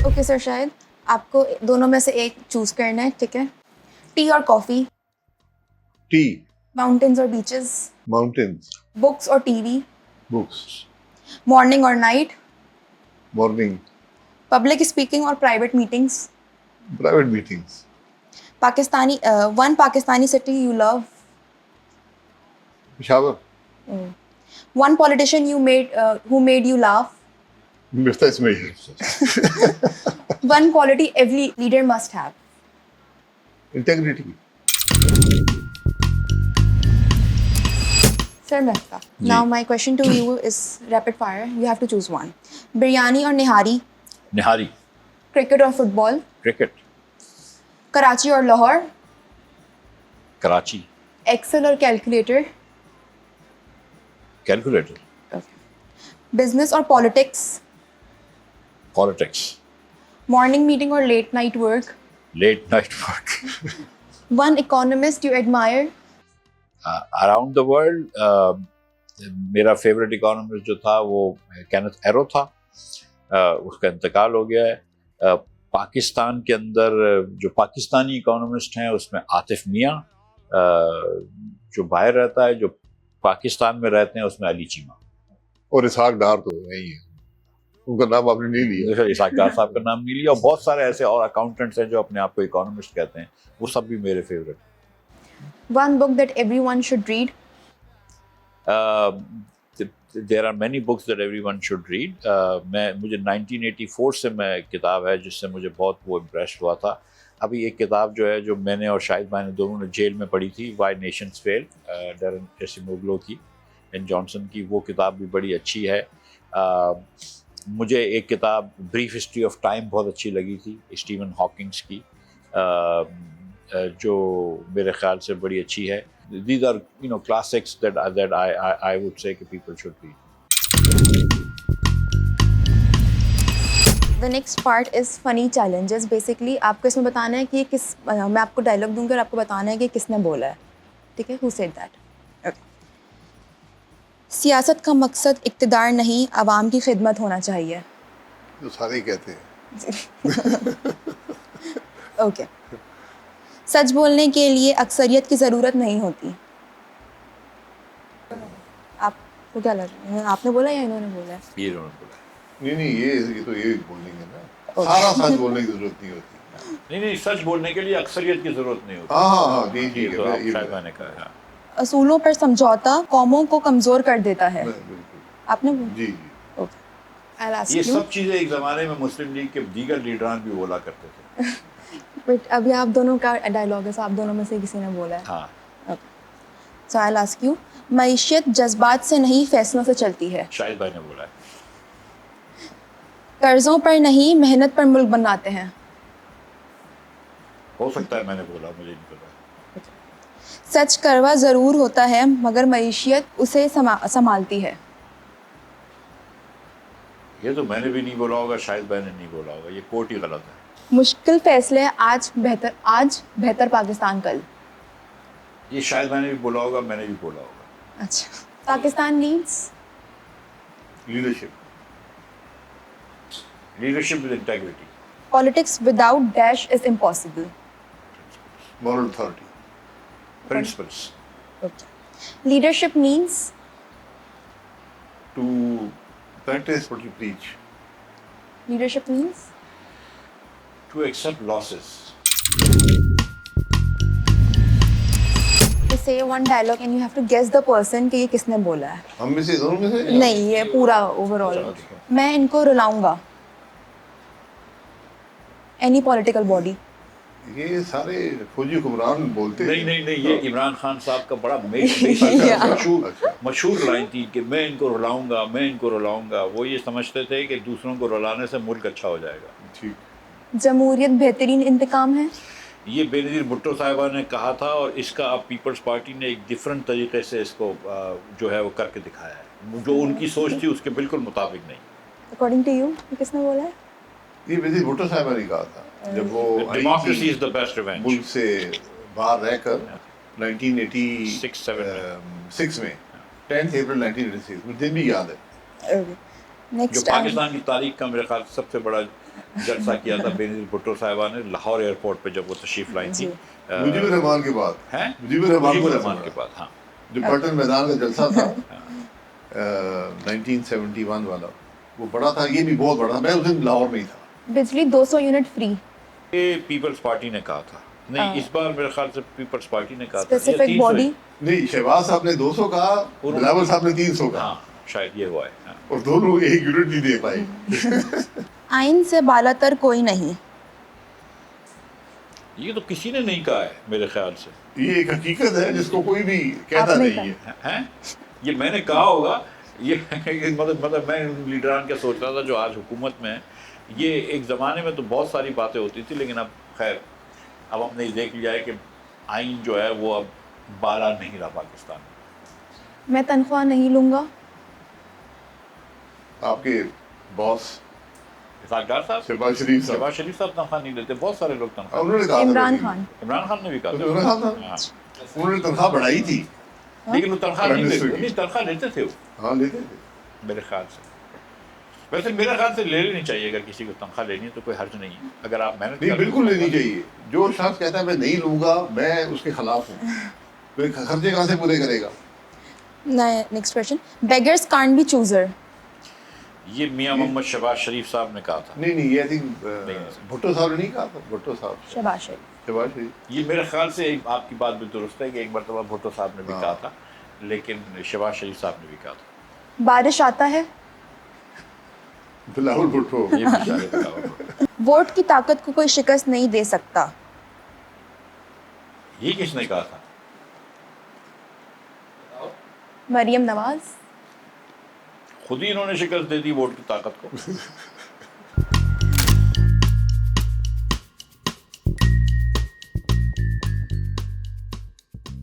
Okay sir شاہد آپ کو دونوں میں سے ایک چوز کرنا ہے, ٹھیک ہے. ٹی اور کافی, ٹی. ماؤنٹینز اور بیچز, ماؤنٹینز. بکس اور ٹی وی, بکس. مارننگ اور نائٹ, مارننگ. پبلک اسپیکنگ اور private meetings, private meetings. Pakistani one Pakistani city you love, Peshawar. One politician you made who made you laugh, Miftah Ismail. One quality every leader must have. Integrity. Sir Miftah, now my question to you is rapid fire, you have to choose one. Biryani اور nihari, nihari. Cricket اور football, cricket. Karachi اور Lahore, Karachi. Excel اور calculator, calculator. Business اور politics, politics. Morning meeting اور late night work, late night work. One economist you admire, around the world میرا favourite economist جو تھا وہ کینتھ ایرو تھا, اس کا انتقال ہو گیا ہے. پاکستان کے اندر جو پاکستانی اکانومسٹ ہیں اس میں عاطف میاں, جو باہر رہتا ہے جو پاکستان میں رہتے ہیں اس میں علی چیمہ. اور اسحاق ڈار تو نہیں ہے, ان کا نام آپ نے نہیں لیا. اسحاق ڈار صاحب کا نام نہیں لیا, اور بہت سارے ایسے اور اکاؤنٹنٹس ہیں جو اپنے آپ کو اکانومسٹ کہتے ہیں, وہ سب بھی میرے favourite. One book that every one should read, there are many books that everyone should read. مجھے 1984 سے میں ایک کتاب ہے جس سے مجھے بہت وہ امپریس ہوا تھا. ابھی ایک کتاب جو ہے جو میں نے اور شاہد بھائی نے دونوں نے جیل میں پڑھی تھی, وائی نیشنز فیل, ڈیرن ایسیموگلو کی, این جانسن کی, وہ کتاب بھی بڑی اچھی ہے. مجھے ایک کتاب بریف ہسٹری آف ٹائم بہت اچھی لگی تھی اسٹیون ہاکنگس کی, جو میرے خیال سے بڑی اچھی ہے. These are, classics that I would say that people should read. The next part is فنی چیلنجز. بیسکلی آپ کو اس میں بتانا ہے کہ یہ کس, میں آپ کو ڈائلاگ دوں گی اور آپ کو بتانا ہے کہ کس نے بولا ہے, ٹھیک ہے. Who said that. اوکے. سیاست کا مقصد اقتدار نہیں, عوام کی خدمت ہونا چاہیے. جو سارے ہی کہتے ہیں. اوکے. سچ بولنے کے لیے اکثریت کی ضرورت نہیں ہوتی. آپ کو کیا لگ رہا ہے, آپ نے بولا یا انہوں نے بولا ہے؟ یہ انہوں نے بولا. نہیں یہ تو یہ بولیں گے نا, سارا سچ بولنے کی ضرورت نہیں ہوتی. نہیں سچ بولنے کے لیے اکثریت کی ضرورت نہیں ہوتی. ہاں ٹھیک یہ تو ہے. آپ شاید میں نے کہا. اصولوں پر سمجھوتا قوموں کو کمزور کر دیتا ہے. بالکل. آپ نے جی. یہ سب چیزیں ایک زمانے میں مسلم لیگ کے دیگر لیڈران بھی بولا کرتے تھے. بٹ ابھی آپ دونوں کا ڈائلاگ ہے, آپ دونوں میں سے کسی نے بولا ہے. ہاں. سو آئی ول آسک یو, معیشت جذبات سے نہیں فیصلوں سے چلتی ہے. شاہد بھائی نے بولا ہے. قرضوں پر نہیں محنت پر ملک بناتے ہیں. ہو سکتا ہے میں نے بولا, مجھے نہیں پتا. سچ کروا ضرور ہوتا ہے مگر معیشت اسے سنبھالتی ہے. یہ تو میں نے بھی نہیں بولا ہوگا, شاید بھائی نے نہیں بولا ہوگا, یہ کوٹ ہی غلط ہے. مشکل فیصلے آج بہتر پاکستان کل. یہ شاید میں نے بھی بولا ہوگا, میں نے بھی بولا ہوگا. اچھا. Pakistan needs leadership. Leadership with integrity. Politics without dash is impossible. Moral authority. Principles. Leadership means to practice what you preach. Leadership means to accept losses. say one dialogue and you have to guess the person کہ یہ کس نے بولا ہے. ہم میں سے دونوں میں سے نہیں, یہ پورا اوور آل. میں ان کو رلاؤں گا. Any political body. یہ سارے فوجی حکمران بولتے ہیں. نہیں یہ عمران خان صاحب کا بڑا مشہور لائن تھی کہ میں ان کو رلاؤں گا, میں ان کو رلاؤں گا. وہ یہ سمجھتے تھے کہ دوسروں کو رلانے سے ملک اچھا ہو جائے گا. ٹھیک. جمہوریت بہترین انتقام ہے. یہ بے نظیر بھٹو صاحبہ نے کہا تھا, اور اس کا اب پیپلز پارٹی نے ایک ڈفرینٹ طریقے سے اس کو جو ہے وہ کر کے دکھایا ہے. جو ان کی سوچ تھی اس کے بالکل مطابق نہیں. اکارڈنگ ٹو یو کس نے بولا ہے؟ یہ بے نظیر بھٹو صاحبہ نے کہا تھا جب وہ democracy is the best revenge. ملک سے باہر رہ کر 1986 میں 10 اپریل 1986 مجھے دن بھی یاد ہے. جو نیکسٹ پاکستان کی تاریخ کا میرے خیال سے سب سے بڑا جلسہ کیا تھا بینظیر بھٹو صاحبہ نے لاہور ایئرپورٹ پہ جب وہ تشریف لائی تھی. مجیب الرحمان کے بعد ہیں مجیب الرحمان مجیب کو الرحمان کے بعد. ہاں جو پٹن میدان کا جلسہ تھا 1971 والا وہ بڑا تھا, یہ بھی بہت بڑا تھا. میں اس دن لاہور میں ہی تھا. بجلی 200 یونٹ فری. یہ پیپلز پارٹی نے کہا تھا. نہیں اس بار میرے خیال سے پیپلز پارٹی نے کہا تھا. Specific body. نہیں, شہباز صاحب نے 200 کہا, بلاول صاحب نے 300 کہا. ہاں شاید یہ ہوا ہے. ہاں. اور دونوں ایک یونٹ نہیں دے پائے. آئین سے بالا تر کوئی نہیں. یہ تو کسی نے نہیں کہا ہے میرے خیال سے. یہ ایک حقیقت ہے جس کو کوئی بھی کہتا نہیں ہے. ہیں یہ میں نے کہا ہوگا. یہ مطلب میں لیڈران کیا سوچ رہا تھا جو آج حکومت میں ہیں. یہ ایک زمانے میں تو بہت ساری باتیں ہوتی تھی, لیکن اب خیر اب ہم نے دیکھ لیا ہے کہ آئین جو ہے وہ اب بالا نہیں رہا پاکستان میں. میں تنخواہ نہیں لوں گا. آپ کے باس اسحاق صاحب, شہباز شریف صاحب, شہباز شریف صاحب تنخواہ نہیں لیتے. بہت سارے لوگ تنخواہ. انہوں نے کہا عمران خان. عمران خان نے بھی کہا عمران خان تھا. صاحب ہاں انہوں نے تنخواہ بڑھائی تھی. لیکن وہ تنخواہ نہیں لیتے. نہیں تنخواہ لیتے تھے وہ ہاں لیتے تھے میرے خیال سے. ویسے میرے خیال سے لے لینی چاہیے. اگر کسی کو تنخواہ لینی ہے تو کوئی حرج نہیں ہے اگر آپ محنت نہیں, بالکل لینی چاہیے. جو شخص کہتا ہے میں نہیں لوں گا میں اس کے خلاف ہوں. تو خرچے کہاں سے پورے کرے گا. Next question. Beggars can't be chooser. یہ میاں محمد شہباز شریف صاحب نے کہا تھا. نہیں یہ آئی تھنک بھٹو صاحب نے نہیں کہا تھا. بھٹو صاحب شہباز شریف. شہباز شریف. یہ میرے خیال سے آپ کی بات بھی درست ہے کہ ایک مرتبہ بھٹو صاحب نے بھی کہا تھا, لیکن شہباز شریف صاحب نے بھی کہا تھا. بارش آتا ہے. بلاول بھٹو. یہ بھی شاید کہا ہوگا. ووٹ کی طاقت کو کوئی شکست نہیں دے سکتا. یہ کس نے کہا تھا؟ مریم نواز. خود ہی انہوں نے شکست دے دی ووٹ کی طاقت کو.